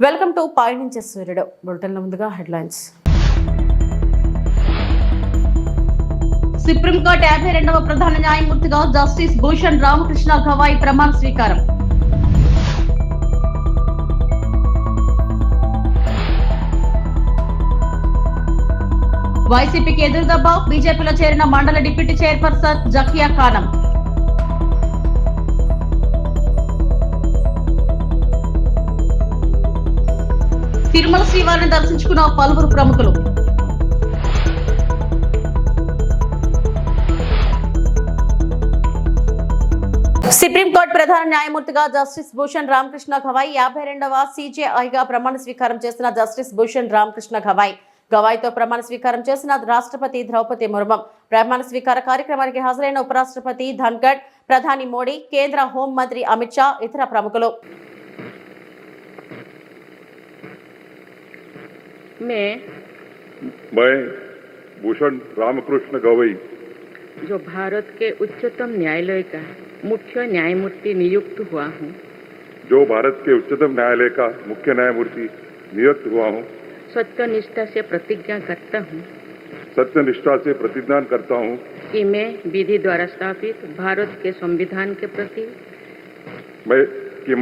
Welcome to పయనించే సూర్యుడు bulletin ముందుగా హెడ్లైన్స్. సుప్రీంకోర్టు 52వ ప్రధాన న్యాయమూర్తిగా జస్టిస్ భూషణ్ రామకృష్ణ గవాయ్ ప్రమాణ స్వీకారం. వైసీపీకి ఎదురుదెబ్బ, బీజేపీలో చేరిన మండల డిప్యూటీ చైర్పర్సన్ జకియా ఖానం. తిరుమల శ్రీవారిని దర్శించుకున్న పలువురు ప్రముఖులు. సుప్రీంకోర్టు ప్రధాన న్యాయమూర్తిగా జస్టిస్ భూషణ్ రామకృష్ణ గవాయ్ 52వ సిజేఐగా ప్రమాణ స్వీకారం చేసిన జస్టిస్ భూషణ్ రామకృష్ణ గవాయ్తో ప్రమాణ స్వీకారం చేసిన రాష్ట్రపతి ద్రౌపది ముర్ము. ప్రమాణ స్వీకార కార్యక్రమానికి హాజరైన ఉపరాష్ట్రపతి ధన్ఖడ్, ప్రధాని మోడీ, కేంద్ర హోం మంత్రి అమిత్ షా, ఇతర ప్రముఖులు. मैं भूषण रामकृष्ण गवई जो भारत के उच्चतम न्यायालय का मुख्य न्यायमूर्ति नियुक्त हुआ हूँ, जो भारत के उच्चतम न्यायालय का मुख्य न्यायमूर्ति नियुक्त हुआ हूँ, सत्यनिष्ठा से प्रतिज्ञा करता हूँ सत्यनिष्ठा से प्रतिज्ञा करता हूँ कि मैं विधि द्वारा स्थापित भारत के संविधान के प्रति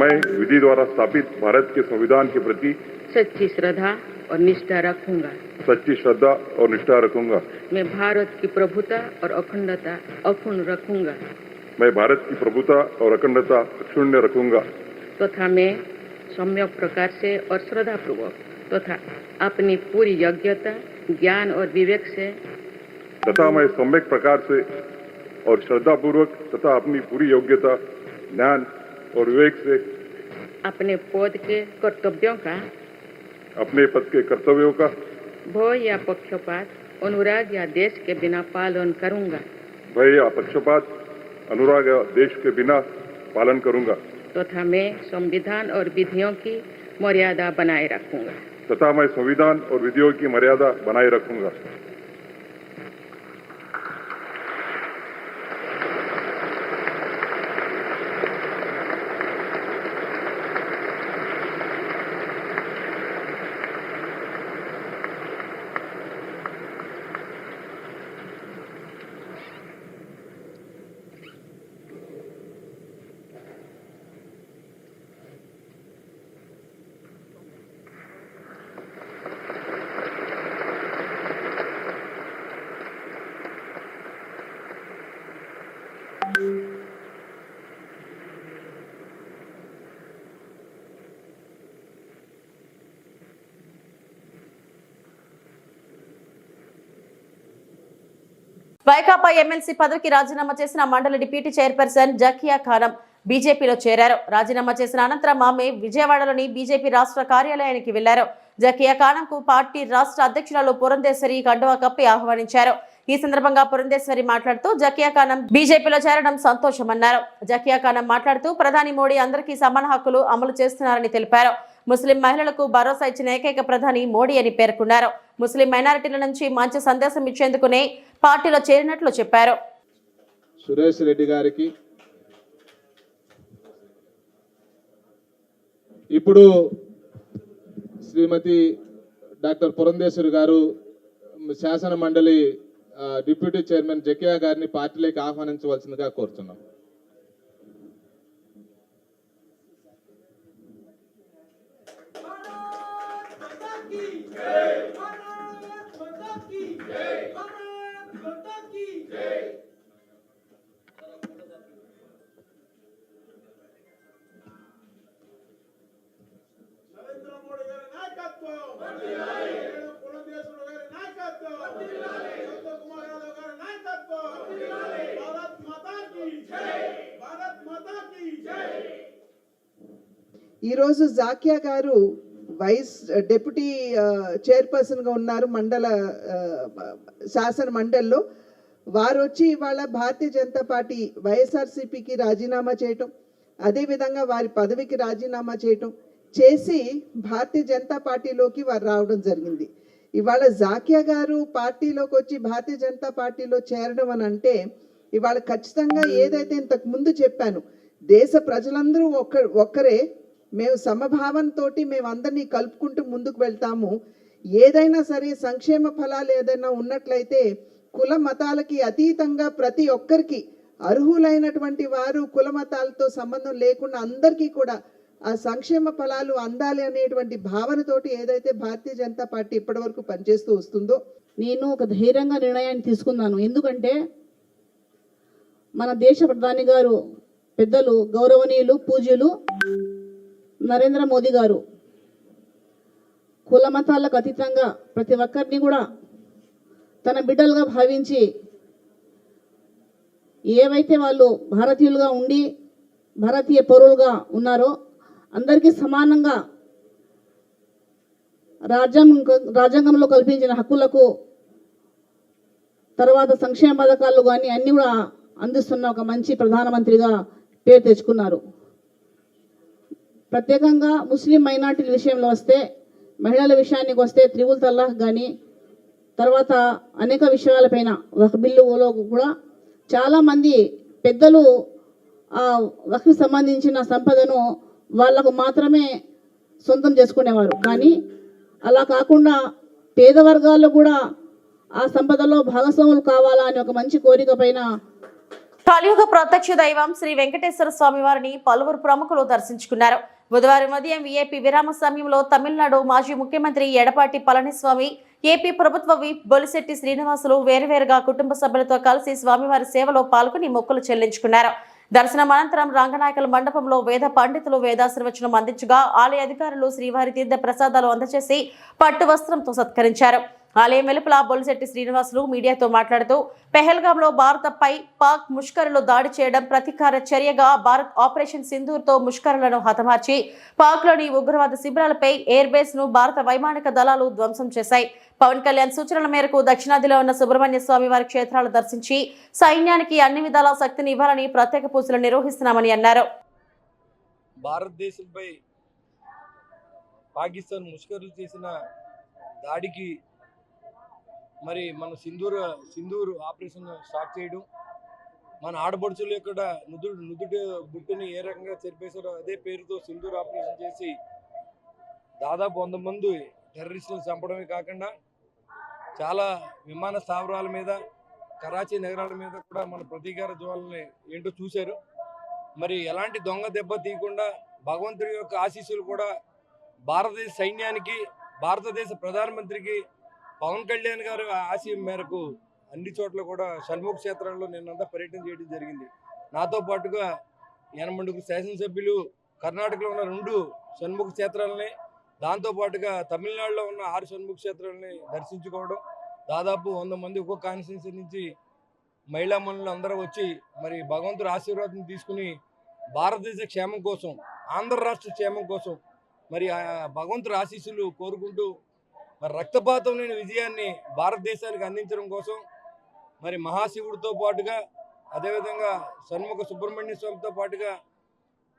मैं विधि द्वारा स्थापित भारत के संविधान के प्रति सच्ची श्रद्धा और निष्ठा रखूंगा सच्ची श्रद्धा और निष्ठा रखूंगा। मैं भारत की प्रभुता और अखंडता अक्षुण्ण रखूंगा मैं भारत की प्रभुता और अखंडता अक्षुण्ण रखूंगा तथा मैं सम्यक प्रकार से और श्रद्धापूर्वक तथा अपनी पूरी योग्यता, ज्ञान और विवेक से तथा मैं सम्यक प्रकार से और श्रद्धापूर्वक तथा अपनी पूरी योग्यता, ज्ञान और विवेक से अपने पद के कर्तव्यों का, अपने पद के कर्तव्यों का भय या पक्षपात, अनुराग या देश के बिना पालन करूंगा भय या पक्षपात, अनुराग या देश के बिना पालन करूंगा तथा मैं संविधान और विधियों की मर्यादा बनाए रखूंगा तथा मैं संविधान और विधियों की मर्यादा बनाए रखूंगा। వైకాపా ఎమ్మెల్సీ పదవికి రాజీనామా చేసిన మండలి డిప్యూటీ చైర్పర్సన్ జకియా ఖానం బీజేపీలో చేరారు. రాజీనామా చేసిన అనంతరం ఆమె విజయవాడలోని బీజేపీ రాష్ట్ర కార్యాలయానికి వెళ్లారు. జకియా ఖానంకు పార్టీ రాష్ట్ర అధ్యక్షురాలు పురంధేశ్వరి కండువా కప్పి ఆహ్వానించారు. ఈ సందర్భంగా పురంధేశ్వరి మాట్లాడుతూ జకియా ఖానం బీజేపీలో చేరడం సంతోషమన్నారు. జకియా ఖానం మాట్లాడుతూ ప్రధాని మోడీ అందరికీ సమాన హక్కులు అమలు చేస్తున్నారని తెలిపారు. ముస్లిం మహిళలకు భరోసా ఇచ్చిన ఏకైక ప్రధాని మోడీ అని పేర్కొన్నారు. ముస్లిం మైనారిటీల నుంచి మంచి సందేశం ఇచ్చేందుకునే పార్టీలో చేరినట్లు చెప్పారు. సురేష్ రెడ్డి గారికి, ఇప్పుడు శ్రీమతి డాక్టర్ పురంధేశ్వరి గారు శాసన మండలి డిప్యూటీ చైర్మన్ జకియా గారిని పార్టీలోకి ఆహ్వానించవలసిందిగా కోరుతున్నాం. ఈరోజు జాకియా గారు వైస్ డిప్యూటీ చైర్పర్సన్గా ఉన్నారు మండల శాసన మండలిలో. వారు వచ్చి ఇవాళ భారతీయ జనతా పార్టీ వైఎస్ఆర్సీపీకి రాజీనామా చేయటం, అదేవిధంగా వారి పదవికి రాజీనామా చేయటం చేసి భారతీయ జనతా పార్టీలోకి వారు రావడం జరిగింది. ఇవాళ జాకియా గారు పార్టీలోకి వచ్చి భారతీయ జనతా పార్టీలో చేరడం అని అంటే ఇవాళ ఖచ్చితంగా ఏదైతే ఇంతకు ముందు చెప్పాను, దేశ ప్రజలందరూ ఒక్కరే, మేము సమభావంతో మేము అందరినీ కలుపుకుంటూ ముందుకు వెళ్తాము. ఏదైనా సరే సంక్షేమ ఫలాలు ఏదైనా ఉన్నట్లయితే కుల మతాలకి అతీతంగా ప్రతి ఒక్కరికి అర్హులైనటువంటి వారు కుల మతాలతో సంబంధం లేకుండా అందరికీ కూడా ఆ సంక్షేమ ఫలాలు అందాలి అనేటువంటి భావనతోటి ఏదైతే భారతీయ జనతా పార్టీ ఇప్పటివరకు పనిచేస్తూ వస్తుందో, నేను ఒక ధైర్యంగా నిర్ణయాన్ని తీసుకున్నాను. ఎందుకంటే మన దేశ ప్రధాని గారు పెద్దలు గౌరవనీయులు పూజ్యులు నరేంద్ర మోదీ గారు కుల మతాలకు అతీతంగా ప్రతి ఒక్కరిని కూడా తన బిడ్డలుగా భావించి ఏవైతే వాళ్ళు భారతీయులుగా ఉండి భారతీయ పౌరులుగా ఉన్నారో అందరికీ సమానంగా రాజ్యాంగంలో కల్పించిన హక్కులకు తర్వాత సంక్షేమ పథకాలు కానీ అన్నీ కూడా అందిస్తున్న ఒక మంచి ప్రధానమంత్రిగా పేరు తెచ్చుకున్నారు. ప్రత్యేకంగా ముస్లిం మైనార్టీల విషయంలో వస్తే, మహిళల విషయానికి వస్తే త్రిపుల్ తలాక్ కానీ తర్వాత అనేక విషయాలపైన వక్ఫ్ బిల్లులో కూడా చాలామంది పెద్దలు ఆ వక్ఫ్కి సంబంధించిన సంపదను వాళ్లకు మాత్రమే సొంతం చేసుకునేవారు. కానీ అలా కాకుండా పేద వర్గాల్లో కూడా ఆ సంపదలో భాగస్వాములు కావాలా అని ఒక మంచి కోరిక పైన కలియుగ ప్రత్యక్ష దైవం శ్రీ వెంకటేశ్వర స్వామి వారిని పలువురు ప్రముఖులు దర్శించుకున్నారు. బుధవారం ఉదయం వీఐపీ విరామ సమయంలో తమిళనాడు మాజీ ముఖ్యమంత్రి ఎడపాటి పళనిస్వామి, ఏపీ ప్రభుత్వ విప్ బొలిశెట్టి శ్రీనివాసులు వేరువేరుగా కుటుంబ సభ్యులతో కలిసి స్వామివారి సేవలో పాల్గొని మొక్కులు చెల్లించుకున్నారు. దర్శనం అనంతరం రంగనాయకుల మండపంలో వేద పండితులు వేదాశీర్వచనం అందించగా ఆలయ అధికారులు శ్రీవారి తీర్థ ప్రసాదాలు అందజేసి పట్టు వస్త్రంతో సత్కరించారు. ఆలయం వెలుపల బొలిశెట్టి శ్రీనివాసులు మీడియాతో మాట్లాడుతూ పెహల్గాంలో భారత్పై పాక్ ముష్కరులు దాడి చేయడం ప్రతీకార చర్యగా భారత్ ఆపరేషన్ సింధూర్తో ముష్కరులను హతమార్చి పాక్లోని ఉగ్రవాద శిబిరాలపై ఎయిర్ బేస్ ను భారత వైమానిక దళాలు ధ్వంసం చేశాయి. పవన్ కళ్యాణ్ సూచనల మేరకు దక్షిణాదిలో ఉన్న సుబ్రహ్మణ్య స్వామి వారి క్షేత్రాలు దర్శించి సైన్యానికి అన్ని విధాల శక్తిని ఇవ్వాలని ప్రత్యేక పూజలు నిర్వహిస్తున్నామని అన్నారు. భారతదేశంపై పాకిస్తాన్ ముష్కరులు చేసిన దాడికి మరి మన సింధూర్ ఆపరేషన్ స్టార్ట్ చేయడం, మన ఆడపడుచుల యొక్క నుదుటి బుట్టుని ఏ రకంగా చెరిపేశారో అదే పేరుతో సింధూర్ ఆపరేషన్ చేసి దాదాపు 100 మంది టెర్రరిస్టులను చంపడమే కాకుండా చాలా విమాన స్థావరాల మీద, కరాచీ నగరాల మీద కూడా మన ప్రతీకార జ్వాలని ఏంటో చూశారు. మరి ఎలాంటి దొంగ దెబ్బ తీయకుండా భగవంతుడి యొక్క ఆశీస్సులు కూడా భారతదేశ సైన్యానికి, భారతదేశ ప్రధానమంత్రికి పవన్ కళ్యాణ్ గారు ఆశయం మేరకు అన్ని చోట్ల కూడా షణ్ముఖ క్షేత్రంలో నిన్నంతా పర్యటన చేయడం జరిగింది. నాతో పాటుగా 80 శాసనసభ్యులు కర్ణాటకలో ఉన్న 2 షణ్ముఖ క్షేత్రాలని, దాంతోపాటుగా తమిళనాడులో ఉన్న 6 షణ్ముఖ క్షేత్రాలని దర్శించుకోవడం, దాదాపు 100 మంది ఒక్కో కాన్స్టిట్యున్సీ నుంచి మహిళా మనులు అందరూ వచ్చి మరి భగవంతుడి ఆశీర్వాదం తీసుకుని భారతదేశ క్షేమం కోసం, ఆంధ్ర రాష్ట్ర క్షేమం కోసం మరి భగవంతుడి ఆశీస్సులు కోరుకుంటూ మరి రక్తపాతం లేని విజయాన్ని భారతదేశానికి అందించడం కోసం మరి మహాశివుడితో పాటుగా అదేవిధంగా షణ్ముఖ సుబ్రహ్మణ్య స్వామితో పాటుగా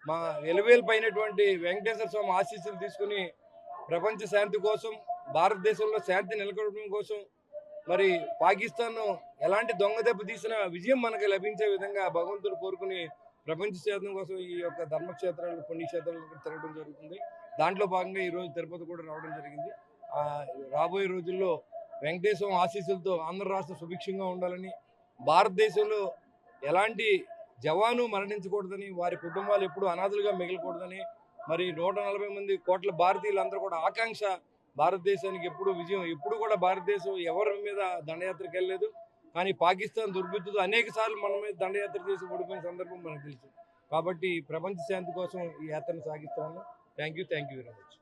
మా ఎలవేల్పైనటువంటి వెంకటేశ్వర స్వామి ఆశీస్సులు తీసుకుని ప్రపంచ శాంతి కోసం, భారతదేశంలో శాంతి నెలకొల్పడం కోసం మరి పాకిస్తాన్ ఎలాంటి దొంగ దెబ్బ తీసినా విజయం మనకు లభించే విధంగా భగవంతుడు కోరుకుని ప్రపంచ శాంతి కోసం ఈ యొక్క ధర్మక్షేత్రాలు, పుణ్యక్షేత్రాలు తిరగడం జరుగుతుంది. దాంట్లో భాగంగా ఈరోజు తిరుపతి కూడా రావడం జరిగింది. రాబోయే రోజుల్లో వెంకటేశ్వర ఆశీస్సులతో ఆంధ్ర రాష్ట్రం సుభిక్షంగా ఉండాలని, భారతదేశంలో ఎలాంటి జవాను మరణించకూడదని, వారి కుటుంబాలు ఎప్పుడు అనాథలుగా మిగలకూడదని, మరి 140 మంది కోట్ల భారతీయులందరూ కూడా ఆకాంక్ష భారతదేశానికి ఎప్పుడు విజయం. ఎప్పుడు కూడా భారతదేశం ఎవరి మీద దండయాత్రకు వెళ్ళలేదు, కానీ పాకిస్తాన్ దుర్బుద్ధితో అనేక సార్లు మన మీద దండయాత్ర చేసి ఓడిపోయిన సందర్భం మనకు తెలుసు. కాబట్టి ప్రపంచ శాంతి కోసం ఈ యాత్రను సాగిస్తాము. Thank you very much.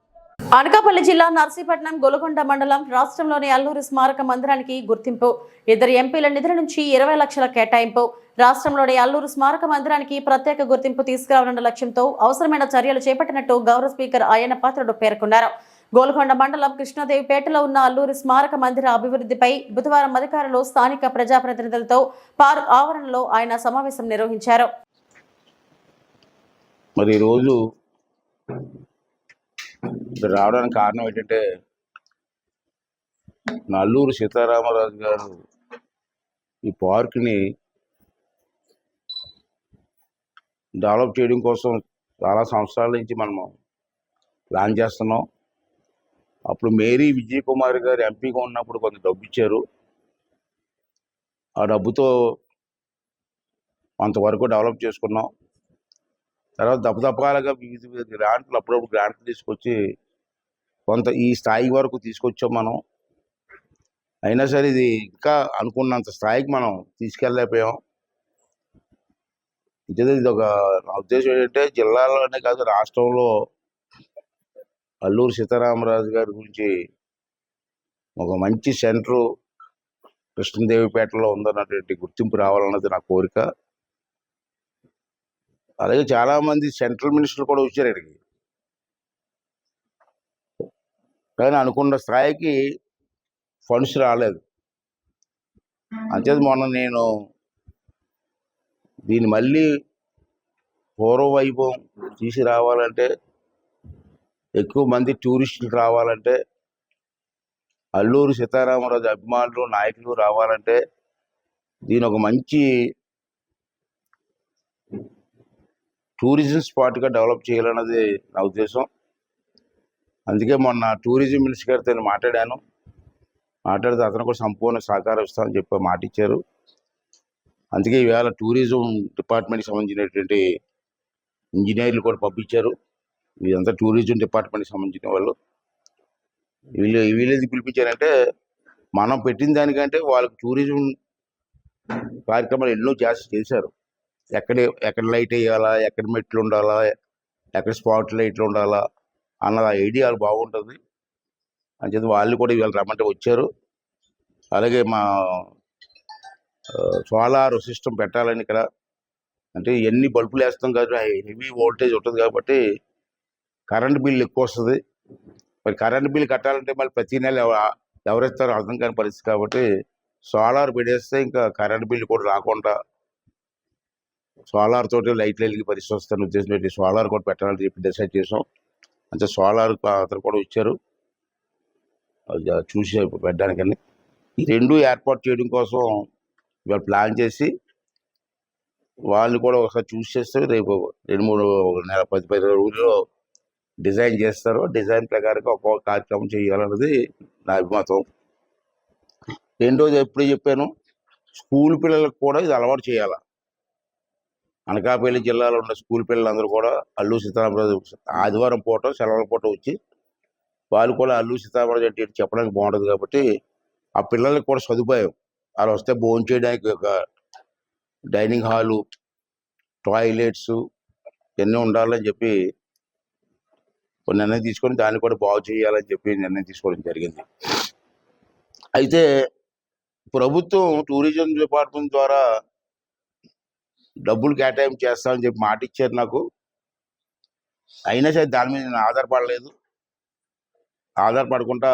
Anakapalli జిల్లా నర్సీపట్నం గొలుగొండ మండలం రాష్ట్రంలోని అల్లూరి స్మారక మందిరానికి గుర్తింపు. 2 ఎంపీల నిధుల నుంచి 20 లక్షల కేటాయింపు. రాష్ట్రంలోని అల్లూరు స్మారక మందిరానికి ప్రత్యేక గుర్తింపు తీసుకురావాలన్న లక్ష్యంతో అవసరమైన చర్యలు చేపట్టినట్టు గౌరవ స్పీకర్ అయ్యన్న పాత్రుడు పేర్కొన్నారు. గోల్కొండ మండలం కృష్ణదేవిపేటలో ఉన్న అల్లూరి స్మారక మందిర అభివృద్ధిపై బుధవారం అధికారులు, స్థానిక ప్రజాప్రతినిధులతో పార్క్ ఆవరణలో ఆయన సమావేశం నిర్వహించారు. మరి ఈరోజు రావడానికి కారణం ఏంటంటే, అల్లూరి సీతారామరాజు గారు ఈ పార్క్ని డెవలప్ చేయడం కోసం చాలా సంవత్సరాల నుంచి మనము ప్లాన్ చేస్తున్నాం. అప్పుడు మేరీ విజయ్ కుమార్ గారు ఎంపీగా ఉన్నప్పుడు కొంత డబ్బు ఇచ్చారు. ఆ డబ్బుతో కొంతవరకు డెవలప్ చేసుకున్నాం. తర్వాత దప్పదప్పాలుగా వివిధ గ్రాంట్లు అప్పుడప్పుడు గ్రాంట్లు తీసుకొచ్చి కొంత ఈ స్థాయి వరకు తీసుకొచ్చాం మనం. అయినా సరే ఇది ఇంకా అనుకున్నంత స్థాయికి మనం తీసుకెళ్ళలేకపోయాం. ఇది ఒక నా ఉద్దేశం ఏంటంటే జిల్లాలోనే కాదు రాష్ట్రంలో అల్లూరి సీతారామరాజు గారి గురించి ఒక మంచి సెంటరు కృష్ణదేవిపేటలో ఉందన్నటువంటి గుర్తింపు రావాలన్నది నా కోరిక. అలాగే చాలా మంది సెంట్రల్ మినిస్టర్లు కూడా వచ్చారు ఇక్కడికి, కానీ అనుకున్న స్థాయికి ఫండ్స్ రాలేదు. అంతే మొన్న నేను దీన్ని మళ్ళీ పూర్వ వైభవం తీసుకురావాలంటే, ఎక్కువ మంది టూరిస్టులు రావాలంటే, అల్లూరి సీతారామరాజు అభిమానులు నాయకులు రావాలంటే దీని ఒక మంచి టూరిజం స్పాట్గా డెవలప్ చేయాలన్నది నా ఉద్దేశం. అందుకే మొన్న టూరిజం మినిస్టర్ గారితో నేను మాట్లాడితే అతను కూడా సంపూర్ణ సహకారం ఇస్తామని చెప్పి మాట ఇచ్చారు. అందుకే ఈవేళ టూరిజం డిపార్ట్మెంట్కి సంబంధించినటువంటి ఇంజనీర్లు కూడా పంపించారు. ఇదంతా టూరిజం డిపార్ట్మెంట్కి సంబంధించిన వాళ్ళు. వీళ్ళేది పిలిపించారంటే మనం పెట్టిన దానికంటే వాళ్ళకి టూరిజం కార్యక్రమాలు ఎన్నో చేశారు. ఎక్కడ లైట్ వేయాలా, ఎక్కడ మెట్లు ఉండాలా, ఎక్కడ స్పాట్ లైట్లు ఉండాలా అన్న ఐడియా బాగుంటుంది. అంచేది వాళ్ళు కూడా ఇవాళ రమ్మంటే వచ్చారు. అలాగే మా సోలార్ సిస్టమ్ పెట్టాలని ఇక్కడ, అంటే ఎన్ని బల్బులు వేస్తాం కాదు, హెవీ వోల్టేజ్ ఉంటుంది కాబట్టి కరెంట్ బిల్ ఎక్కువ వస్తుంది. మరి కరెంట్ బిల్ కట్టాలంటే మళ్ళీ ప్రతి నెల ఎవరిస్తారో అర్థం కాని పరిస్థితి కాబట్టి సోలార్ పెట్టేస్తే ఇంకా కరెంట్ బిల్ కూడా రాకుండా సోలార్ తోటి లైట్లు వెలిగి పరిస్థితి వస్తాను ఉద్దేశం సోలార్ కూడా పెట్టాలని చెప్పి డిసైడ్ చేసాం. అంటే సోలార్ అతను కూడా వచ్చారు చూసి పెట్టడానికని. ఈ రెండు ఏర్పాటు చేయడం కోసం ఇవాళ ప్లాన్ చేసి వాళ్ళు కూడా ఒకసారి చూసి చేస్తే రేపు 2-3 నెల 10 రోజుల్లో డిజైన్ చేస్తారు. డిజైన్ ప్రకారంగా ఒక్కొక్క కార్యక్రమం చేయాలన్నది నా అభిమతం. రెండోది ఎప్పుడు చెప్పాను, స్కూల్ పిల్లలకు కూడా ఇది అలవాటు చేయాలి. అనకాపల్లి జిల్లాలో ఉన్న స్కూల్ పిల్లలందరూ కూడా అల్లూరి సీతారామరాజు ఆదివారం పూట సెలవుల పూట వచ్చి వాళ్ళు కూడా అల్లూరి సీతారామరాజు అంటే చెప్పడానికి బాగుంటుంది కాబట్టి ఆ పిల్లలకు కూడా సదుపాయం, వాళ్ళు వస్తే భోజనం చేయడానికి ఒక డైనింగ్ హాలు, టాయిలెట్స్ ఇవన్నీ ఉండాలని చెప్పి ఒక నిర్ణయం తీసుకొని దాన్ని కూడా బాగు చేయాలని చెప్పి నిర్ణయం తీసుకోవడం జరిగింది. అయితే ప్రభుత్వం టూరిజం డిపార్ట్మెంట్ ద్వారా డబ్బులు కేటాయింపు చేస్తామని చెప్పి మాట ఇచ్చారు నాకు. అయినా సరే దాని మీద నేను ఆధారపడకుండా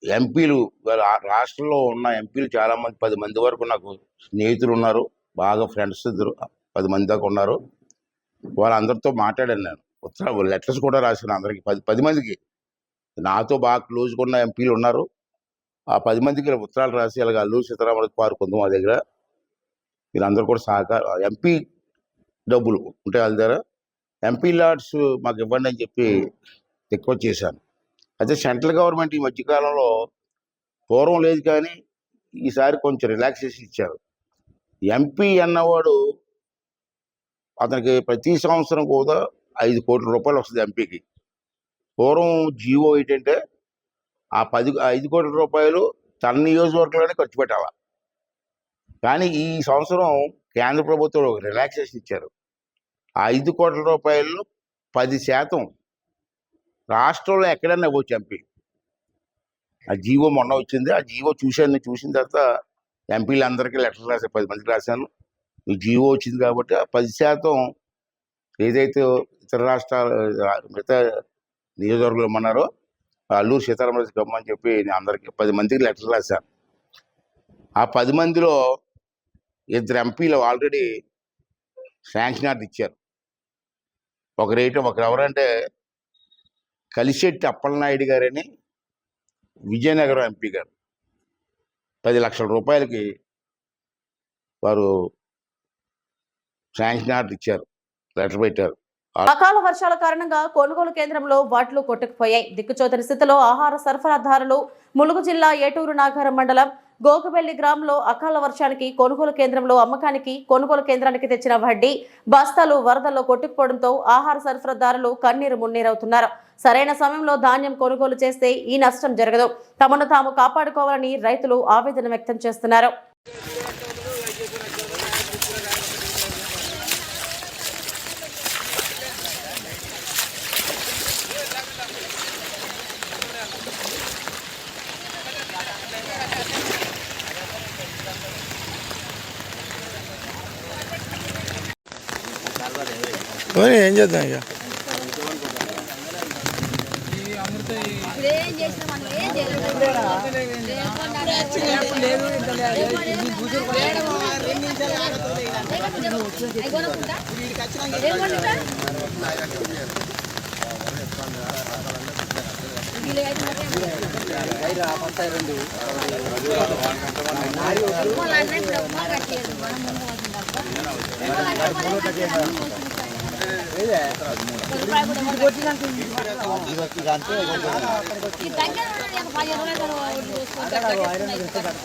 ఎంపీలు రాష్ట్రంలో ఉన్న ఎంపీలు చాలా మంది 10 మంది వరకు నాకు స్నేహితులు ఉన్నారు, బాగా ఫ్రెండ్స్ 10 మంది దాకా ఉన్నారు. వాళ్ళందరితో మాట్లాడాను నేను, లెటర్స్ కూడా రాశాను అందరికి 10 మందికి. నాతో బాగా క్లోజ్గా ఉన్న ఎంపీలు ఉన్నారు, ఆ 10 మందికి ఉత్తరాలు రాసి అలాగే అల్లూరి సీతారామరాజు పార్క్ ఉంది మా దగ్గర, వీళ్ళందరూ కూడా సహకారం, ఎంపీ డబ్బులు ఉంటే వాళ్ళ దగ్గర ఎంపీ లాట్స్ మాకు ఇవ్వండి అని చెప్పి రిక్వెస్ట్ చేశాను. అయితే సెంట్రల్ గవర్నమెంట్ ఈ మధ్యకాలంలో పూర్వం లేదు కానీ ఈసారి కొంచెం రిలాక్సేషన్ ఇచ్చారు. ఎంపీ అన్నవాడు అతనికి ప్రతి సంవత్సరం కూడా 5 కోట్ల రూపాయలు వస్తుంది ఎంపీకి. పూర్వం జీవో ఏంటంటే ఆ 5 కోట్ల రూపాయలు తన నియోజకవర్గంలోనే ఖర్చు పెట్టాలి. కానీ ఈ సంవత్సరం కేంద్ర ప్రభుత్వం ఒక రిలాక్సేషన్ ఇచ్చారు. ఆ 5 కోట్ల రూపాయల్లో 10% రాష్ట్రంలో ఎక్కడైనా ఇవ్వచ్చు ఎంపీ. ఆ జీవో మొన్న వచ్చింది, ఆ జీవో చూసిన తర్వాత ఎంపీలందరికీ లెటర్లు రాశాను, 10 మందికి రాశాను. ఈ జీవో వచ్చింది కాబట్టి ఆ 10% ఏదైతే ఇతర రాష్ట్రాలు మిగతా నియోజకవర్గంలో ఇమ్మన్నారో అల్లూరి సీతారామరాజు గమ్మని చెప్పి నేను అందరికీ 10 మందికి లెటర్లు రాశాను. ఆ 10 మందిలో 2 ఎంపీలు ఆల్రెడీ శాంక్షన్ ఆర్డర్ ఇచ్చారు. ఒకరు ఎవరంటే కలిశెట్టి అప్పలనాయుడు గారని విజయనగరం ఎంపీ గారు 10 లక్షల రూపాయలకి వారు శాంక్షన్ ఆర్డర్ ఇచ్చారు, లెటర్ పెట్టారు. అకాల వర్షాల కారణంగా కొనుగోలు కేంద్రంలో వాట్లు కొట్టుకుపోయాయి. దిక్కుచోతని స్థితిలో ఆహార సరఫరాదారులు ములుగు జిల్లా ఏటూరు నాగారం మండలం గోకబెల్లి గ్రామంలో అకాల వర్షానికి కొనుగోలు కేంద్రంలో అమ్మకానికి కొనుగోలు కేంద్రానికి తెచ్చిన వడ్డీ బస్తాలు వరదల్లో కొట్టుకుపోవడంతో ఆహార సరఫరాదారులు కన్నీరు మున్నీరవుతున్నారు. సరైన సమయంలో ధాన్యం కొనుగోలు చేస్తే ఈ నష్టం జరగదు. తమను తాము కాపాడుకోవాలని రైతులు ఆవేదన వ్యక్తం చేస్తున్నారు. ఏం చేద్దాం ఇక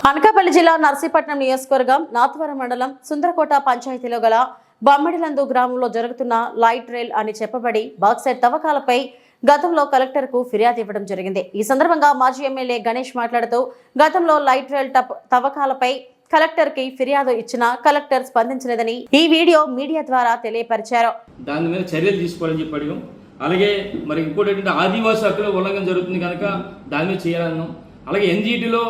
అనకాపల్లి జిల్లా నర్సీపట్నం నియోజకవర్గం నాథవరం మండలం సుందరకోట పంచాయతీలో గల బమ్మడిలందు గ్రామంలో జరుగుతున్న లైట్ రైల్ అని చెప్పబడి బాక్సైట్ తవ్వకాలపై గతంలో కలెక్టర్ కు ఫిర్యాదు ఇవ్వడం జరిగింది. ఈ సందర్భంగా మాజీ ఎమ్మెల్యే గణేష్ మాట్లాడుతూ గతంలో లైట్ రైల్ తవ్వకాలపై కలెక్టర్ కి ఫిర్యాదు ఇచ్చినా కలెక్టర్ స్పందించలేదని ఈ వీడియో మీడియా ద్వారా తెలియపరిచారు. దాని మీద చర్యలు తీసుకోవాలని చెప్పి అడిగాం. అలాగే మరి ఇంకోటి ఏంటంటే ఆదివాసీ హక్కుల ఉల్లంఘన జరుగుతుంది కనుక దాని మీద చేయాలన్నాం. అలాగే ఎన్జీటీలో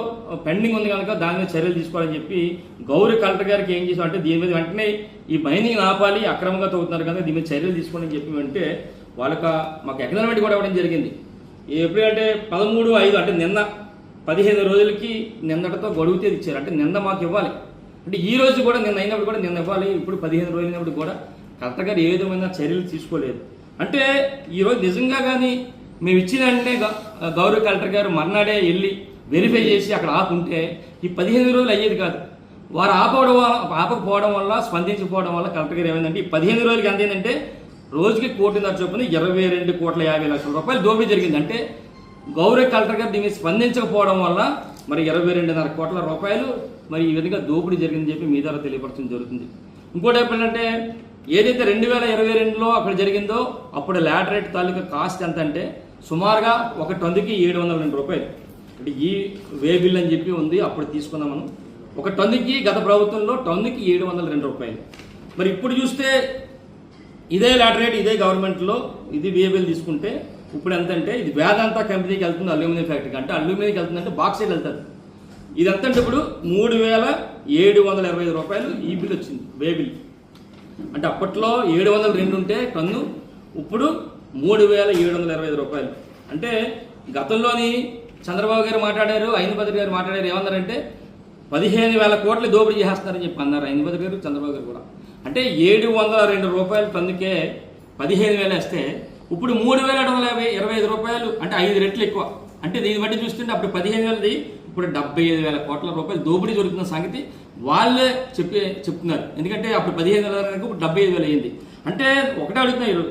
పెండింగ్ ఉంది కనుక దాని మీద చర్యలు తీసుకోవాలని చెప్పి గౌరవ కలెక్టర్ గారికి ఏం చేసాం అంటే దీని మీద వెంటనే ఈ మైనింగ్ ఆపాలి, అక్రమంగా తవ్వుతున్నారు కనుక దీని మీద చర్యలు తీసుకోవాలని చెప్పి అంటే వాళ్ళకి మాకు ఎకనామిక్ కూడా ఇవ్వడం జరిగింది. ఎప్పుడంటే 13/5 అంటే నిన్న 15 రోజులకి నిన్నటితో గడువు తేదీ ఇచ్చారు. అంటే నిన్న మాకు ఇవ్వాలి. అంటే ఈ రోజు కూడా నిన్న అయినప్పుడు కూడా నిన్న ఇవ్వాలి. ఇప్పుడు 15 రోజులు అయినప్పుడు కూడా కలెక్టర్ గారు ఏ విధమైన చర్యలు తీసుకోలేదు. అంటే ఈరోజు నిజంగా కానీ మేము ఇచ్చిన వెంటనే గౌరవ కలెక్టర్ గారు మర్నాడే వెళ్ళి వెరిఫై చేసి అక్కడ ఆపుంటే ఈ 15 రోజులు అయ్యేది కాదు. వారు ఆపకపోవడం వల్ల, స్పందించకపోవడం వల్ల కలెక్టర్ గారు ఏమైందంటే ఈ 15 రోజులకి ఎంత ఏంటంటే రోజుకి 1.5 చొప్పున 22,50,00,000 రూపాయలు దోపిడీ జరిగింది. అంటే గౌరవ కలెక్టర్ గారు దీన్ని స్పందించకపోవడం వల్ల మరి 22.5 కోట్ల రూపాయలు మరి ఈ విధంగా దోపిడీ జరిగిందని చెప్పి మీ ద్వారా తెలియపరచడం జరుగుతుంది. ఇంకోటి ఏంటంటే ఏదైతే 2022లో అక్కడ జరిగిందో అప్పుడు లాటరైట్ తాలూకా కాస్ట్ ఎంత అంటే సుమారుగా ఒక టన్నుకి 702 రూపాయలు. అంటే ఈ వే బిల్ అని చెప్పి ఉంది, అప్పుడు తీసుకున్నాం మనం. ఒక టన్నుకి గత ప్రభుత్వంలో టన్నుకి 702 రూపాయలు. మరి ఇప్పుడు చూస్తే ఇదే లాటరైట్ ఇదే గవర్నమెంట్లో ఇది వే బిల్ తీసుకుంటే ఇప్పుడు ఎంతంటే ఇది వేదాంత కంపెనీకి వెళ్తుంది, అల్యూమినియం ఫ్యాక్టరీకి. అంటే అల్యూమినియంకి వెళ్తుందంటే బాక్సైట్ వెళ్తుంది. ఇది ఎంత అంటే ఇప్పుడు 3,725 రూపాయలు ఈ బిల్ వచ్చింది, వే బిల్. అంటే అప్పట్లో 702 ఉంటే టన్ను, ఇప్పుడు 3,725 రూపాయలు. అంటే గతంలోని చంద్రబాబు గారు మాట్లాడారు, అయ్యనపత్రి గారు మాట్లాడారు. ఏమన్నారంటే 15,000 కోట్లు దోపిడీ చేస్తున్నారని చెప్పి అన్నారు అయ్యనపత్రి గారు, చంద్రబాబు గారు కూడా. అంటే 702 రూపాయలు టన్నుకే 15,000 వేస్తే ఇప్పుడు 3,725 రూపాయలు, అంటే 5 రెట్లు ఎక్కువ. అంటే దీన్ని బట్టి చూస్తుంటే అప్పుడు 15,000ది ఇప్పుడు 75,000 కోట్ల రూపాయలు దోపిడీ జరుగుతున్న సంగతి వాళ్ళే చెప్తున్నారు. ఎందుకంటే అప్పుడు 15,000 ఇప్పుడు 75,000 అయింది. అంటే ఒకటే అడుగుతున్నారు,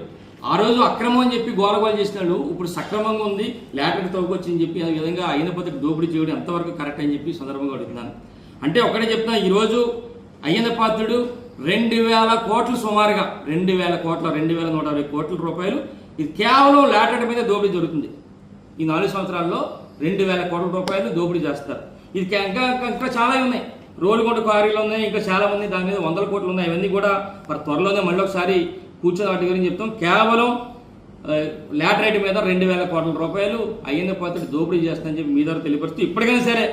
ఆ రోజు అక్రమం అని చెప్పి గోలగోలు చేసినాడు, ఇప్పుడు సక్రమంగా ఉంది, లాటరీ తవ్వుకొచ్చి చెప్పి ఆ విధంగా అయ్యనపత్రి దోపిడీ చేయడం ఎంతవరకు కరెక్ట్ అని చెప్పి సందర్భంగా అడుగుతున్నాను. అంటే ఒకటే చెప్తున్నా, ఈరోజు అయ్యనపాత్రుడు 2,000 కోట్లు సుమారుగా 2,000 కోట్ల 2,120 కోట్ల రూపాయలు ఇది కేవలం లాటరీ మీద దోపిడీ జరుగుతుంది. ఈ 4 సంవత్సరాల్లో 2,000 కోట్ల రూపాయలు దోపిడీ చేస్తారు. ఇది ఇంకా చాలా ఉన్నాయి, రోలుగొండ క్వారీలు ఉన్నాయి, ఇంకా చాలా మంది దాని మీద 100 కోట్లు ఉన్నాయి. అవన్నీ కూడా మరి త్వరలోనే మళ్ళీ ఒకసారి కూర్చొని వాటి గురించి చెప్తాం. కేవలం లాటరైట్ మీద 2,000 కోట్ల రూపాయలు అయ్యనపాత్రుడు దోపిడీ చేస్తానని చెప్పి మీ ద్వారా తెలియపరుస్తూ ఇప్పటికైనా సరే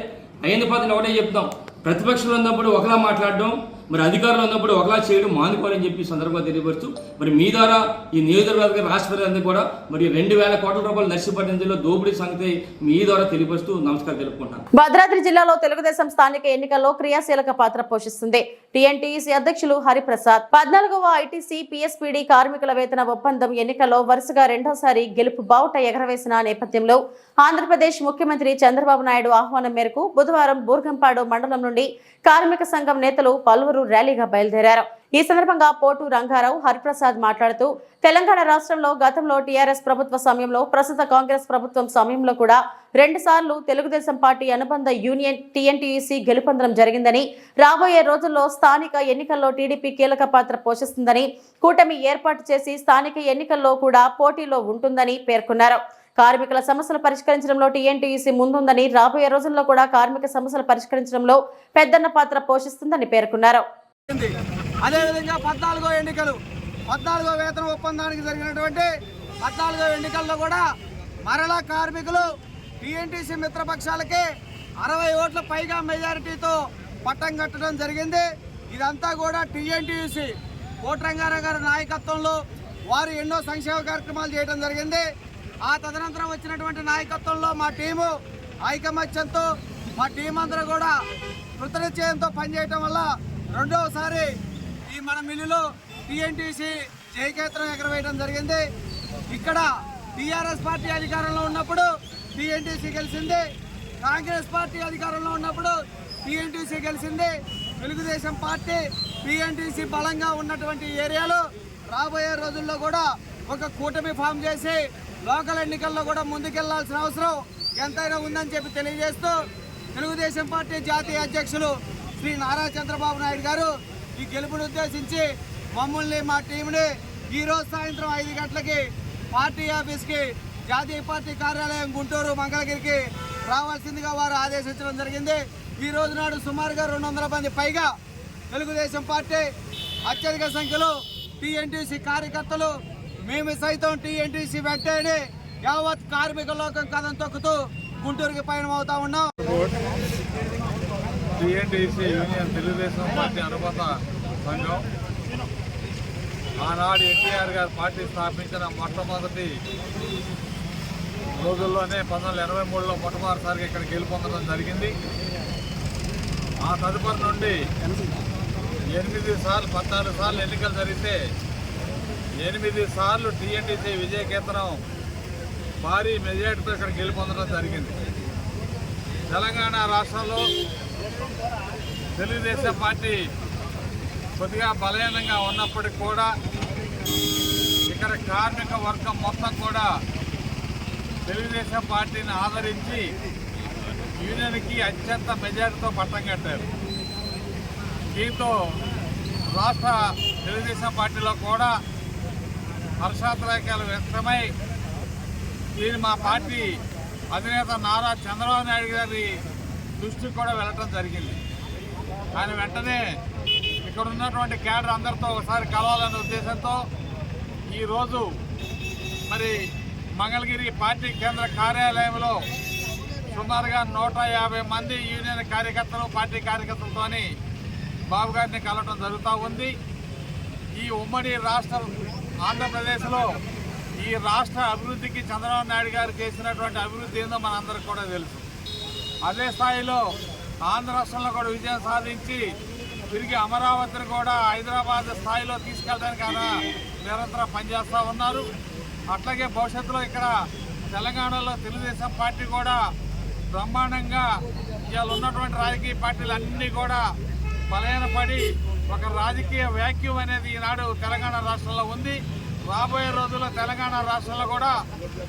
అయ్యనపాత్రుడు ఒకటే చెప్తాం, ప్రతిపక్షంలో ఉన్నప్పుడు ఒకలా మాట్లాడడం, మరి అధికారులు ఉన్నప్పుడు ఒకలా చేయడం మానుకోవాలని చెప్పి సందర్భంగా తెలియపరుస్తూ మరి మీ ద్వారా ఈ నియోజకవర్గ రాష్ట్ర ప్రజలందరూ కూడా మరి 2,000 కోట్ల రూపాయలు నర్సీపట్నం జిల్లా దోపిడీ సంగతి మీ ద్వారా తెలియపరుస్తూ నమస్కారం తెలుపుకుంటాను. భద్రాద్రి జిల్లాలో తెలుగుదేశం స్థానిక ఎన్నికల్లో క్రియాశీలక పాత్ర పోషిస్తుంది. టీఎన్టీసీ అధ్యక్షులు హరిప్రసాద్ 14వ ఐటీసీ పీఎస్పీడీ కార్మికుల వేతన ఒప్పందం ఎన్నికల్లో వరుసగా రెండోసారి గెలుపు బావుట ఎగరవేసిన నేపథ్యంలో ఆంధ్రప్రదేశ్ ముఖ్యమంత్రి చంద్రబాబు నాయుడు ఆహ్వానం మేరకు బుధవారం బూర్గంపాడు మండలం నుండి కార్మిక సంఘం నేతలు పలువురు కార్మికులు ర్యాలీగా బయలుదేరారు. ఈ సందర్భంగా పోటు రంగారావు హరిప్రసాద్ మాట్లాడుతూ తెలంగాణ రాష్ట్రంలో గతంలో టీఆర్ఎస్ ప్రభుత్వ సమయంలో, ప్రస్తుత కాంగ్రెస్ ప్రభుత్వం సమయంలో కూడా 2 సార్లు తెలుగుదేశం పార్టీ అనుబంధ యూనియన్ టీఎన్టీయూసీ గెలుపొందడం జరిగిందని, రాబోయే రోజుల్లో స్థానిక ఎన్నికల్లో టీడీపీ కీలక పాత్ర పోషిస్తుందని, కూటమి ఏర్పాటు చేసి స్థానిక ఎన్నికల్లో కూడా పోటీలో ఉంటుందని పేర్కొన్నారు. కార్మికుల సమస్యలు పరిష్కరించడంలో టీఎన్టీయూసీ ముందుందని, రాబోయే రోజుల్లో కూడా కార్మిక సమస్యలు పరిష్కరించడంలో పెద్దన్న పాత్ర పోషిస్తుందని పేర్కొన్నారు. అదేవిధంగా 14వ ఎన్నికలు, 14వ వేతన ఒప్పందానికి జరిగినటువంటి 14వ ఎన్నికల్లో కూడా మరలా కార్మికులు టీఎన్టీసీ మిత్రపక్షాలకి 60 ఓట్ల పైగా మెజారిటీతో పట్టం కట్టడం జరిగింది. ఇదంతా కూడా టీఎన్టీయూసీ కోట్రంగారావు గారి నాయకత్వంలో వారు ఎన్నో సంక్షేమ కార్యక్రమాలు చేయడం జరిగింది. ఆ తదనంతరం వచ్చినటువంటి నాయకత్వంలో మా టీము ఐకమత్యంతో, మా టీం అందరూ కూడా కృతనిశ్చయంతో పనిచేయటం వల్ల రెండవసారి ఈ మన మిల్లులో టీఎన్టీసీ జయకేతనం ఎగరవేయడం జరిగింది. ఇక్కడ టీఆర్ఎస్ పార్టీ అధికారంలో ఉన్నప్పుడు టీఎన్టీసీ గెలిచింది, కాంగ్రెస్ పార్టీ అధికారంలో ఉన్నప్పుడు టీఎన్టీసీ గెలిచింది. తెలుగుదేశం పార్టీ టీఎన్టీసీ బలంగా ఉన్నటువంటి ఏరియాలో రాబోయే రోజుల్లో కూడా ఒక కూటమి ఫామ్ చేసి లోకల్ ఎన్నికల్లో కూడా ముందుకెళ్లాల్సిన అవసరం ఎంతైనా ఉందని చెప్పి తెలియజేస్తూ, తెలుగుదేశం పార్టీ జాతీయ అధ్యక్షులు శ్రీ నారా చంద్రబాబు నాయుడు గారు ఈ గెలుపును ఉద్దేశించి మమ్మల్ని, మా టీంని ఈరోజు సాయంత్రం 5 గంటలకి పార్టీ ఆఫీస్కి, జాతీయ పార్టీ కార్యాలయం గుంటూరు మంగళగిరికి రావాల్సిందిగా వారు ఆదేశించడం జరిగింది. ఈ రోజు నాడు సుమారుగా 200 మంది పైగా తెలుగుదేశం పార్టీ అత్యధిక సంఖ్యలో టీఎన్టీసీ కార్యకర్తలు, మేము సైతం టీఎన్టీసీ వెంటనే యావత్ కార్మిక లోకం కథం తొక్కుతూ గుంటూరుకి పయనమవుతా ఉన్నాం. టీఎన్టీసీ యూనియన్ తెలుగుదేశం పార్టీ అనుబంధ సంఘం ఆనాడు ఎన్టీఆర్ గారు పార్టీ స్థాపించిన మొట్టమొదటి రోజుల్లోనే 1983లో మొట్టమొదటిసారిగా ఇక్కడ గెలుపొందడం జరిగింది. ఆ తదుపరి నుండి 8 సార్లు 14 సార్లు ఎన్నికలు జరిగితే 8 సార్లు టీఎన్టీసీ విజయకేతనం భారీ మెజార్టీతో ఇక్కడ గెలుపొందడం జరిగింది. తెలంగాణ రాష్ట్రంలో తెలుగుదేశం పార్టీ కొద్దిగా బలహీనంగా ఉన్నప్పటికీ కూడా ఇక్కడ కార్మిక వర్గం మొత్తం కూడా తెలుగుదేశం పార్టీని ఆదరించి యూనియన్కి అత్యంత మెజారిటీతో పట్టం కట్టారు. దీంతో రాష్ట్ర తెలుగుదేశం పార్టీలో కూడా హర్షాతిరేకాలు వ్యక్తమై దీన్ని మా పార్టీ అధినేత నారా చంద్రబాబు నాయుడు గారి దృష్టికి కూడా వెళ్ళటం జరిగింది. ఆయన వెంటనే ఇక్కడ ఉన్నటువంటి క్యాడర్ అందరితో ఒకసారి కలవాలనే ఉద్దేశంతో ఈరోజు మరి మంగళగిరి పార్టీ కేంద్ర కార్యాలయంలో సుమారుగా 150 మంది యూనియన్ కార్యకర్తలు, పార్టీ కార్యకర్తలతోని బాబు గారిని కలవటం జరుగుతూ ఉంది. ఈ ఉమ్మడి రాష్ట్ర ఆంధ్రప్రదేశ్లో ఈ రాష్ట్ర అభివృద్ధికి చంద్రబాబు నాయుడు గారు చేసినటువంటి అభివృద్ధి ఏందో మనందరికీ కూడా తెలుసు. అదే స్థాయిలో ఆంధ్ర రాష్ట్రంలో కూడా విజయం సాధించి తిరిగి అమరావతిని కూడా హైదరాబాద్ స్థాయిలో తీసుకెళ్ళడానికి ఆయన నిరంతరం పనిచేస్తూ ఉన్నారు. అట్లాగే భవిష్యత్తులో ఇక్కడ తెలంగాణలో తెలుగుదేశం పార్టీ కూడా బ్రహ్మాండంగా ఇవాళ ఉన్నటువంటి రాజకీయ పార్టీలు అన్నీ కూడా బలహీనపడి ఒక రాజకీయ వ్యాక్యూమ్ అనేది ఈనాడు తెలంగాణ రాష్ట్రంలో ఉంది. రాబోయే రోజుల్లో తెలంగాణ రాష్ట్రంలో కూడా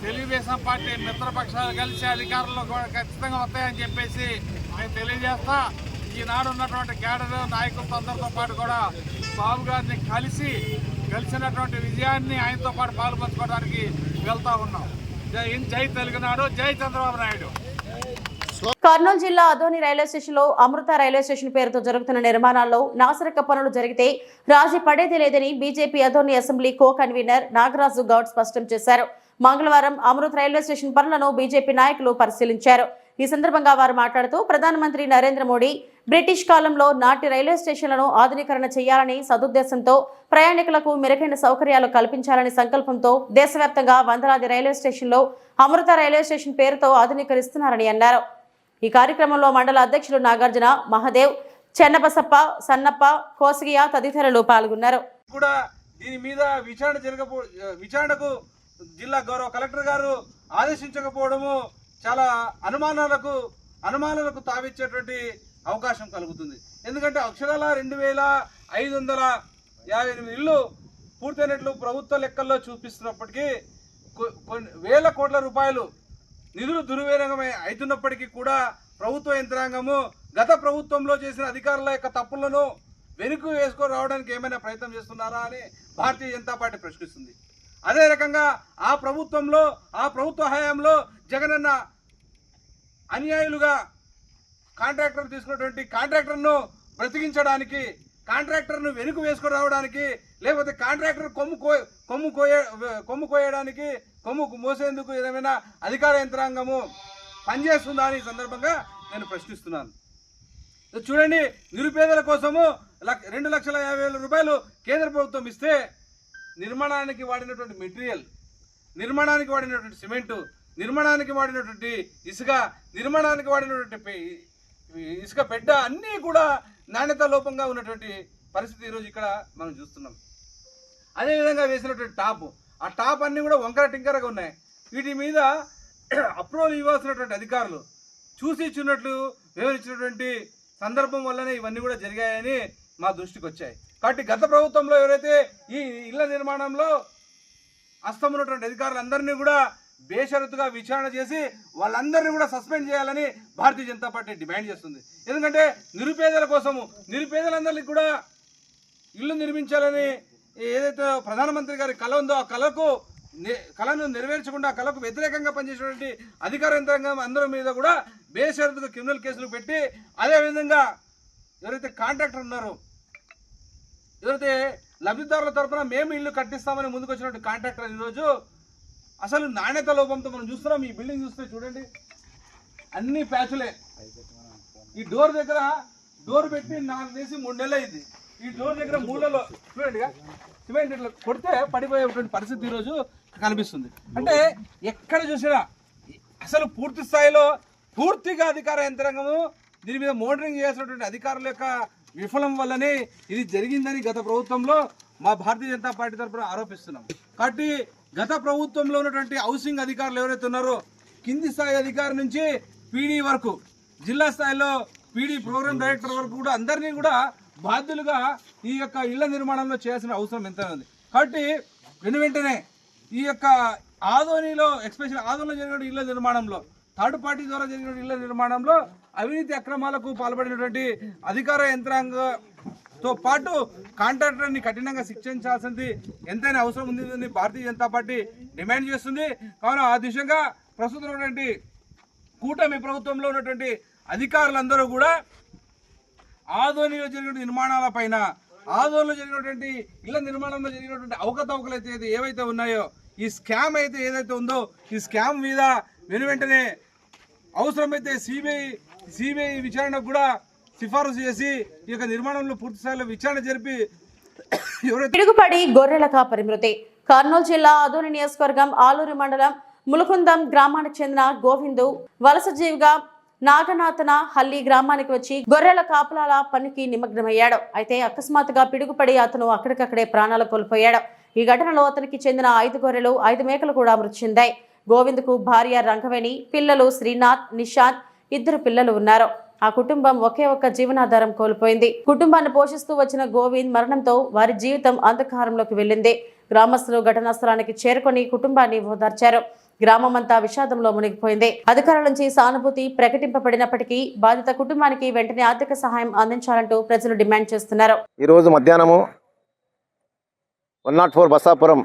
తెలుగుదేశం పార్టీ మిత్రపక్షాలు కలిసి అధికారంలో కూడా ఖచ్చితంగా వస్తాయని చెప్పేసి నేను తెలియజేస్తా. ఈనాడు ఉన్నటువంటి కేడర్ నాయకులతో అందరితో పాటు కూడా బాబు గారిని కలిసినటువంటి విజయాన్ని ఆయనతో పాటు పాల్పంచుకోవడానికి వెళ్తా ఉన్నాం. జై తెలుగునాడు, జై చంద్రబాబు నాయుడు. కర్నూలు జిల్లా అదోని రైల్వే స్టేషన్లో అమృత రైల్వే స్టేషన్ పేరుతో జరుగుతున్న నిర్మాణాల్లో నాసిరక పనులు జరిగితే రాజీ పడేది లేదని BJP Adoni assembly co convener Nagaraju Goud స్పష్టం చేశారు. మంగళవారం అమృత రైల్వే స్టేషన్ పనులను బీజేపీ నాయకులు పరిశీలించారు. ఈ సందర్భంగా వారు మాట్లాడుతూ ప్రధానమంత్రి నరేంద్ర మోడీ బ్రిటిష్ కాలంలో నాటి రైల్వే స్టేషన్లను ఆధునీకరణ చేయాలని సదుద్దేశంతో ప్రయాణికులకు మెరుగైన సౌకర్యాలు కల్పించాలని సంకల్పంతో దేశవ్యాప్తంగా వందలాది రైల్వే స్టేషన్లో అమృత రైల్వే స్టేషన్ పేరుతో ఆధునీకరిస్తున్నారని అన్నారు. ఈ కార్యక్రమంలో మండల అధ్యక్షులు నాగార్జున, మహదేవ్, చెన్నబసప్ప, సన్నప్ప, కోసిగియా తదితరులు పాల్గొన్నారు. కూడా దీని మీద విచారణకు జిల్లా గౌరవ కలెక్టర్ గారు ఆదేశించకపోవడము చాలా అనుమానాలకు తావిచ్చేటువంటి అవకాశం కలుగుతుంది. ఎందుకంటే అక్షరాల 2558 ఇళ్ళు పూర్తయినట్లు ప్రభుత్వ లెక్కల్లో చూపిస్తున్నప్పటికీ కొన్ని వేల కోట్ల రూపాయలు నిధులు దుర్వినియోగం అవుతున్నప్పటికీ కూడా ప్రభుత్వ యంత్రాంగము గత ప్రభుత్వంలో చేసిన అధికారుల యొక్క తప్పులను వెనుక వేసుకొని రావడానికి ఏమైనా ప్రయత్నం చేస్తున్నారా అని భారతీయ జనతా పార్టీ ప్రశ్నిస్తుంది. అదే రకంగా ఆ ప్రభుత్వ హయాంలో జగనన్న అన్యాయులుగా కాంట్రాక్టర్ తీసుకున్నటువంటి కాంట్రాక్టర్ను బ్రతికించడానికి, కాంట్రాక్టర్ను వెనుక వేసుకొని రావడానికి, లేకపోతే కాంట్రాక్టర్ కొమ్ము కోయడానికి, కొమ్ము మోసేందుకు ఏదైనా అధికార యంత్రాంగము పనిచేస్తుందా అని ఈ సందర్భంగా నేను ప్రశ్నిస్తున్నాను. చూడండి, నిరుపేదల కోసము 2,50,000 రూపాయలు కేంద్ర ప్రభుత్వం ఇస్తే నిర్మాణానికి వాడినటువంటి మెటీరియల్, నిర్మాణానికి వాడినటువంటి సిమెంటు, నిర్మాణానికి వాడినటువంటి నిర్మాణానికి వాడినటువంటి ఇసుక పెట్ట అన్నీ కూడా నాణ్యత లోపంగా ఉన్నటువంటి పరిస్థితి ఈరోజు ఇక్కడ మనం చూస్తున్నాం. అదేవిధంగా వేసినటువంటి ఆ టాప్ అన్నీ కూడా వంకర టింకరగా ఉన్నాయి. వీటి మీద అప్రూవల్ ఇవ్వాల్సినటువంటి అధికారులు చూసి ఇచ్చినట్లు వివరించినటువంటి సందర్భం వల్లనే ఇవన్నీ కూడా జరిగాయని మా దృష్టికి వచ్చాయి. కాబట్టి గత ప్రభుత్వంలో ఎవరైతే ఈ ఇళ్ల నిర్మాణంలో హస్తమున్నటువంటి అధికారులందరినీ కూడా బేషరతుగా విచారణ చేసి వాళ్ళందరినీ కూడా సస్పెండ్ చేయాలని భారతీయ జనతా పార్టీ డిమాండ్ చేస్తుంది. ఎందుకంటే నిరుపేదల కోసము, నిరుపేదలందరికీ కూడా ఇల్లు నిర్మించాలని ఏదైతే ప్రధానమంత్రి గారి కళ ఉందో ఆ కళను నెరవేర్చకుండా కళకు వ్యతిరేకంగా పనిచేసినటువంటి అధికార యంత్రాంగం అందరి మీద కూడా బేషరతుగా క్రిమినల్ కేసులు పెట్టి, అదేవిధంగా ఎవరైతే కాంట్రాక్టర్ ఉన్నారో, ఎవరైతే లబ్ధిదారుల తరఫున మేము ఇల్లు కట్టిస్తామని ముందుకు వచ్చినటువంటి కాంట్రాక్టర్ ఈరోజు అసలు నాణ్యత లోపంతో మనం చూస్తున్నాం. ఈ బిల్డింగ్ చూస్తే చూడండి, అన్ని ప్యాచులే. ఈ డోర్ దగ్గర డోర్ పెట్టి 4 నుంచి 3 నెలలు అయింది. ఈ డోర్ దగ్గర 3 నెలలు చూడండి సిమెంట్ ఇట్లా కొడితే పడిపోయేటువంటి పరిస్థితి ఈరోజు కనిపిస్తుంది. అంటే ఎక్కడ చూసినా అసలు పూర్తి స్థాయిలో పూర్తిగా అధికార యంత్రాంగము దీని మీద మోనిటరింగ్ చేయాల్సినటువంటి అధికారుల యొక్క విఫలం వల్లనే ఇది జరిగిందని గత ప్రభుత్వంలో మా భారతీయ జనతా పార్టీ తరఫున ఆరోపిస్తున్నాం. కాబట్టి గత ప్రభుత్వంలో ఉన్నటువంటి హౌసింగ్ అధికారులు ఎవరైతే ఉన్నారో కింది స్థాయి అధికారి నుంచి పీడీ వరకు, జిల్లా స్థాయిలో పీడీ ప్రోగ్రామ్ డైరెక్టర్ వరకు కూడా అందరినీ కూడా బాధ్యులుగా ఈ యొక్క ఇళ్ల నిర్మాణంలో చేయాల్సిన అవసరం ఎంత ఉంది. కాబట్టి వెంటనే ఈ యొక్క ఆదోనిలో ఎస్పెషల్ ఆదోనిలో జరిగిన ఇళ్ల నిర్మాణంలో, థర్డ్ పార్టీ ద్వారా జరిగిన ఇళ్ల నిర్మాణంలో అవినీతి అక్రమాలకు పాల్పడినటువంటి అధికార యంత్రాంగంతో పాటు కాంట్రాక్టర్ని కఠినంగా శిక్షించాల్సింది ఎంతైనా అవసరం ఉందని భారతీయ జనతా పార్టీ డిమాండ్ చేస్తుంది. కావున ఆ దిశగా ప్రస్తుతం ఉన్నటువంటి కూటమి ప్రభుత్వంలో ఉన్నటువంటి అధికారులందరూ కూడా ఆదోనిలో జరిగిన నిర్మాణాలపైన, ఆదోనిలో జరిగినటువంటి ఇళ్ల నిర్మాణంలో జరిగినటువంటి అవకతవకలు అయితే ఏవైతే ఉన్నాయో, ఈ స్కామ్ అయితే ఏదైతే ఉందో ఈ స్కామ్ మీద వెంటనే అవసరమైతే సిబిఐ విచారణకు కూడా సిఫారసు చేసి ఈ యొక్క నిర్మాణంలో పూర్తి స్థాయిలో విచారణ జరిపి పిడుగుపడి గొర్రెల కాపరి మృతి. కర్నూలు జిల్లా ఆదోని నియోజకవర్గం ఆలూరు మండలం ములుకుందం గ్రామానికి చెందిన గోవిందు వలస జీవిగా నాగనాథన హల్లి గ్రామానికి వచ్చి గొర్రెల కాపలాల పనికి నిమగ్నమయ్యాడు. అయితే అకస్మాత్తుగా పిడుగుపడి అతను అక్కడికక్కడే ప్రాణాలు కోల్పోయాడు. ఈ ఘటనలో అతనికి చెందిన 5 గొర్రెలు 5 మేకలు కూడా మృతి చెందాయి. గోవింద్కు భార్య రంగవేణి, పిల్లలు శ్రీనాథ్, నిశాంత్, 2 పిల్లలు ఉన్నారు. ఆ కుటుంబం ఒకే ఒక్క జీవనాధారం కోల్పోయింది. కుటుంబాన్ని పోషిస్తూ వచ్చిన గోవింద్ మరణంతో వారి జీవితం అంధకారంలోకి వెళ్ళింది. గ్రామస్తులు ఘటనా స్థలానికి చేరుకొని కుటుంబాన్ని ఓదార్చారు. గ్రామమంతా విషాదంలో మునిగిపోయింది. అధికారుల నుంచి సానుభూతి ప్రకటింపబడినప్పటికీ బాధిత కుటుంబానికి వెంటనే ఆర్థిక సహాయం అందించాలంటూ ప్రజలు డిమాండ్ చేస్తున్నారు. ఈ రోజు మధ్యాహ్నము 104 బసాపురం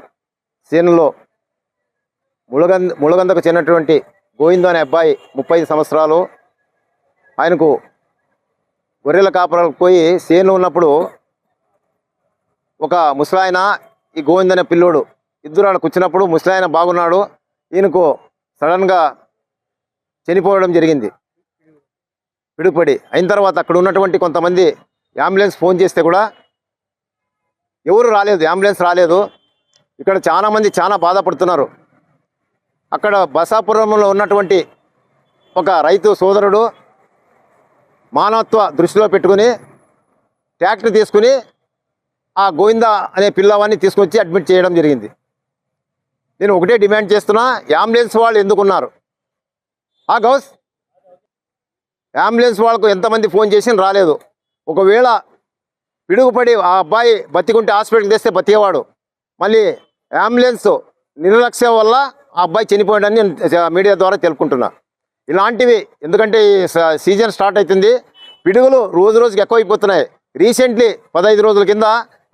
సీనులో ముళగందకు చెందినటువంటి గోవిందు అనే అబ్బాయి 35 సంవత్సరాలు. ఆయనకు గొర్రెల కాపరాలకు పోయి సేను ఉన్నప్పుడు ఒక ముసలాయన, ఈ గోవింద్ అనే పిల్లోడు ఇద్దరు ఆడ కూర్చున్నప్పుడు ముసలాయన బాగున్నాడు, ఈయనకు సడన్గా చనిపోవడం జరిగింది పిడుగుపడి. అయిన తర్వాత అక్కడ ఉన్నటువంటి కొంతమంది అంబులెన్స్ ఫోన్ చేస్తే కూడా ఎవరు రాలేదు, అంబులెన్స్ రాలేదు. ఇక్కడ చాలామంది చాలా బాధపడుతున్నారు. అక్కడ బసాపురంలో ఉన్నటువంటి ఒక రైతు సోదరుడు మానవత్వ దృష్టిలో పెట్టుకుని ట్రాక్టర్ తీసుకుని ఆ గోవింద అనే పిల్లవాడిని తీసుకొచ్చి అడ్మిట్ చేయడం జరిగింది. నేను ఒకటే డిమాండ్ చేస్తున్నా, అంబులెన్స్ వాళ్ళు ఎందుకున్నారు? గౌస్ అంబులెన్స్ వాళ్ళకు ఎంతమంది ఫోన్ చేసి రాలేదు. ఒకవేళ పిడుగుపడి ఆ అబ్బాయి బతికుంటే హాస్పిటల్కి తెస్తే బతికేవాడు. మళ్ళీ అంబులెన్స్ నిర్లక్ష్యం వల్ల ఆ అబ్బాయి చనిపోయాడని నేను మీడియా ద్వారా తెలుపుకుంటున్నా. ఇలాంటివి ఎందుకంటే ఈ సీజన్ స్టార్ట్ అవుతుంది, పిడుగులు రోజు రోజుకి ఎక్కువైపోతున్నాయి. రీసెంట్లీ 15 రోజుల కింద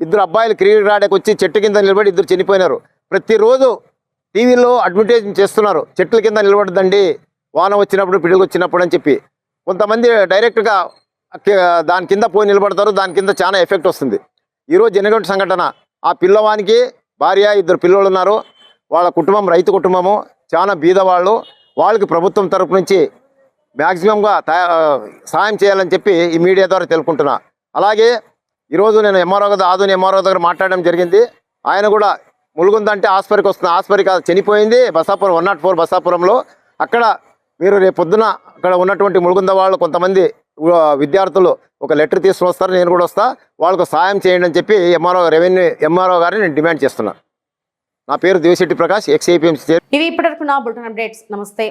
2 అబ్బాయిలు క్రికెట్ ఆడకి వచ్చి చెట్టు కింద నిలబడి 2 చనిపోయినారు. ప్రతిరోజు టీవీలో అడ్వర్టైజ్మెంట్ చేస్తున్నారు, చెట్ల కింద నిలబడదండి వాన వచ్చినప్పుడు పిడుగు వచ్చినప్పుడు అని చెప్పి. కొంతమంది డైరెక్ట్గా దాని కింద పోయి నిలబడతారు, దాని కింద చాలా ఎఫెక్ట్ వస్తుంది. ఈరోజు జనగంట సంఘటన, ఆ పిల్లవానికి భార్య 2 పిల్లలు ఉన్నారు, వాళ్ళ కుటుంబం రైతు కుటుంబము, చాలా బీదవాళ్ళు. వాళ్ళకి ప్రభుత్వం తరపు నుంచి మ్యాక్సిమంగా సాయం చేయాలని చెప్పి ఈ మీడియా ద్వారా తెలుపుకుంటున్నా. అలాగే ఈరోజు నేను ఆధునిక ఎంఆర్ఓ దగ్గర మాట్లాడడం జరిగింది. ఆయన కూడా ములుగుందంటే ఆస్పత్రికి వస్తుంది, ఆస్పత్రికి చనిపోయింది బసాపురం 104 బసాపురంలో. అక్కడ మీరు రేపు పొద్దున అక్కడ ఉన్నటువంటి ములుగుంద వాళ్ళు కొంతమంది విద్యార్థులు ఒక లెటర్ తీసుకుని వస్తారు, నేను కూడా వస్తా, వాళ్ళకు సాయం చేయండి అని చెప్పి ఎంఆర్ఓ గారిని నేను డిమాండ్ చేస్తున్నా. నా పేరు దేవిశెట్టి ప్రకాష్, ఎక్స్ఐపిఎంసీ. ఇవి ఇప్పటివరకు నా బులెటిన్ అప్డేట్స్. నమస్తే.